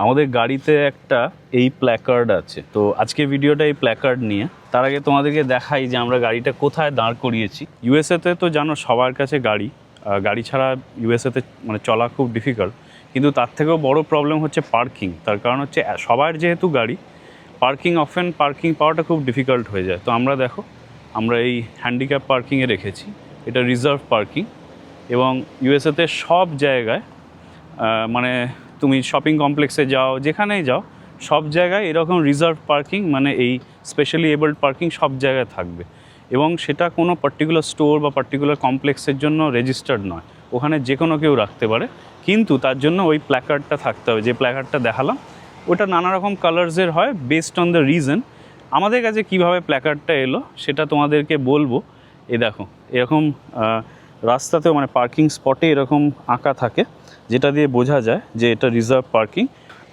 আমাদের গাড়িতে একটা এই প্ল্যাকার্ড আছে, তো আজকে ভিডিওটা এই প্ল্যাকার্ড নিয়ে। তার আগে তোমাদেরকে দেখাই যে আমরা গাড়িটা কোথায় দাঁড় করিয়েছি। ইউএসএতে তো জানো সবার কাছে গাড়ি ছাড়া ইউএসএতে মানে চলা খুব ডিফিকাল্ট, কিন্তু তার থেকেও বড় প্রবলেম হচ্ছে পার্কিং। তার কারণ হচ্ছে সবার যেহেতু গাড়ি, পার্কিং পাওয়াটা খুব ডিফিকাল্ট হয়ে যায়। তো আমরা এই হ্যান্ডিক্যাপ পার্কিংয়ে রেখেছি, এটা রিজার্ভ পার্কিং। এবং ইউএসএতে সব জায়গায় মানে তুমি শপিং কমপ্লেক্সে যাও, যেখানেই যাও, সব জায়গায় এরকম রিজার্ভ পার্কিং মানে এই স্পেশালি এবলড পার্কিং সব জায়গায় থাকবে। এবং সেটা কোনো পার্টিকুলার স্টোর বা পার্টিকুলার কমপ্লেক্সের জন্য রেজিস্টার্ড নয়, ওখানে যে কোনো কেউ রাখতে পারে। কিন্তু তার জন্য ওই প্ল্যাকার্ডটা থাকতে হবে, যে প্ল্যাকার্ডটা দেখালাম ওটা নানা রকম কালার্সের হয় বেসড অন দ্য রিজন। আমাদের কাছে কীভাবে প্ল্যাকার্ডটা এলো সেটা তোমাদেরকে বলবো। দেখো এরকম রাস্তাতেও মানে পার্কিং স্পটে এরকম আঁকা থাকে, যেটা দিয়ে বোঝা যায় যে এটা রিজার্ভ পার্কিং।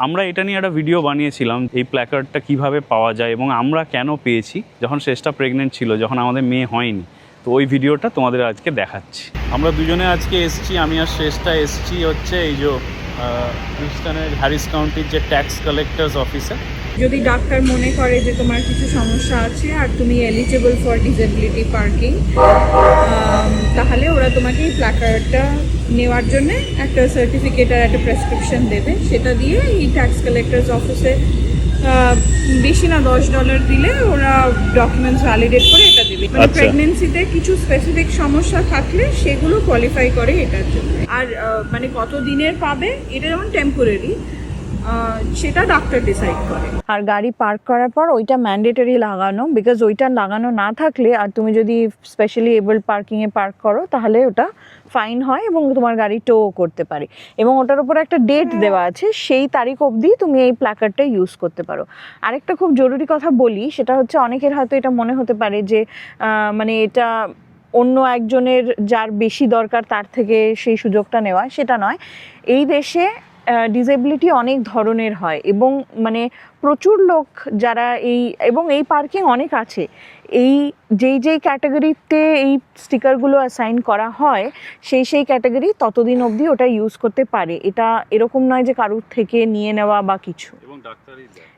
আমরা এটা নিয়ে একটা ভিডিও বানিয়েছিলাম, এই প্ল্যাকার্ডটা কিভাবে পাওয়া যায় এবং আমরা কেন পেয়েছি, যখন শেষটা প্রেগনেন্ট ছিল, যখন আমাদের মেয়ে হয়নি। তো ওই ভিডিওটা তোমাদের আজকে দেখাচ্ছি। আমরা দুজনে আজকে এসছি, আমি আর শেষটা এসছি হচ্ছে এই যে হিউস্টনের হ্যারিস কাউন্টির যে ট্যাক্স কালেক্টার্স অফিসে। যদি ডাক্তার মনে করে যে তোমার কিছু সমস্যা আছে আর তুমি এলিজিবল ফর ডিসেবিলিটি পার্কিং, তাহলে ওরা তোমাকে এই প্ল্যাকার্ডটা নেওয়ার জন্য একটা সার্টিফিকেট আর একটা প্রেসক্রিপশন দেবে। সেটা দিয়ে এই ট্যাক্স কালেক্টার্স অফিসে বেশি না $10 দিলে ওরা ডকুমেন্টস ভ্যালিডেট করে এটা দেবে। মানে প্রেগনেন্সিতে কিছু স্পেসিফিক সমস্যা থাকলে সেগুলো কোয়ালিফাই করে এটার জন্য। আর মানে কত দিনের পাবে এটা যেমন টেম্পোরারি, সেটা ডাক্তার ডিসাইড করে। আর গাড়ি পার্ক করার পর ওইটা ম্যান্ডেটরি লাগানো, বিকজ ওইটা লাগানো না থাকলে আর তুমি যদি স্পেশালি এবল পার্কিংয়ে পার্ক করো তাহলে ওটা ফাইন হয় এবং তোমার গাড়ি টো করতে পারে। এবং ওটার উপর একটা ডেট দেওয়া আছে, সেই তারিখ অবধি তুমি এই প্ল্যাকার্ডটা ইউজ করতে পারো। আরেকটা খুব জরুরি কথা বলি, সেটা হচ্ছে অনেকের হয়তো এটা মনে হতে পারে যে মানে এটা অন্য একজনের যার বেশি দরকার তার থেকে সেই সুযোগটা নেওয়া, সেটা নয়। এই দেশে ডিসেবিলিটি অনেক ধরনের হয় এবং মানে প্রচুর লোক যারা এই পার্কিং অনেক আছে, যেই ক্যাটাগরিতে এই স্টিকারগুলো অ্যাসাইন করা হয় সেই ক্যাটাগরি ততদিন অবধি ওটা ইউজ করতে পারে। এটা এরকম নয় যে কারুর থেকে নিয়ে নেওয়া বা কিছু।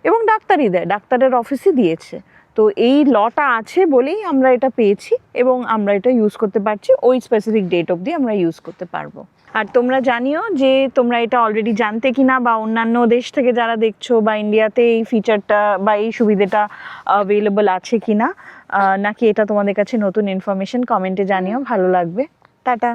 এবং ডাক্তারই দেয়, ডাক্তারের অফিসই দিয়েছে। তো এই লটা আছে বলেই আমরা এটা পেয়েছি এবং আমরা এটা ইউজ করতে পারছি। ওই স্পেসিফিক ডেট অবধি আমরা ইউজ করতে পারবো। আর তোমরা জানিও যে তোমরা এটা অলরেডি জানতে কিনা, বা অন্যান্য দেশ থেকে যারা দেখছো বা ইন্ডিয়াতে এই ফিচারটা বা এই সুবিধাটা অ্যাভেলেবল আছে কিনা, নাকি এটা তোমাদের কাছে নতুন ইনফরমেশন, কমেন্টে জানিও, ভালো লাগবে। টাটা।